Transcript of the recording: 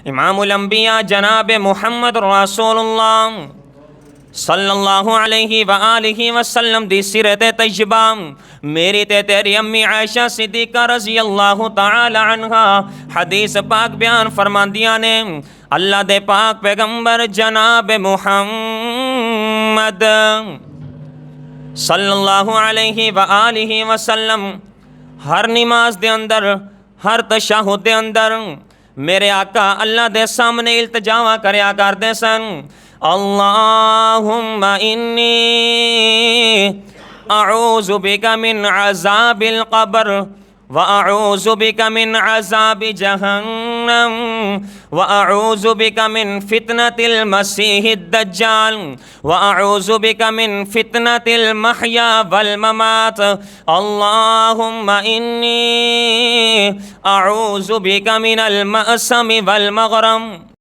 इमामुल अंबिया जनाब मुहम्मद रसूलुल्लाह सल्लल्लाहु अलैहि व आलिहि वसल्लम दी सीरत तैयबा मेरी ते तेरी अम्मी आयशा सिद्दीका रज़ी अल्लाह तआला अन्हा हदीस पाक बयान फरमांदियां ने अल्लाह दे पाक पैगंबर जनाब मुहम्मद सल्लल्लाहु अलैहि व आलिहि वसल्लम हर नमाज दे अंदर हर तशहुद दे अंदर मेरे आका अल्लाह दे सामने इल्तिजावा करया करदे सन अल्लाहुम्मा इन्नी अऊज़ु बिका मिन अज़ाबिल क़ब्र व अऊज़ु बिका मिन अज़ाबि जहन्नम व अऊज़ु बिका मिन फितनतिल मसीहिद दज्जाल व अऊज़ु बिका मिन फितनतिल महया वल ममात अल्लाहुम्मा इन्नी अऊज़ु बिका मिनल मअसम वल मग़रम।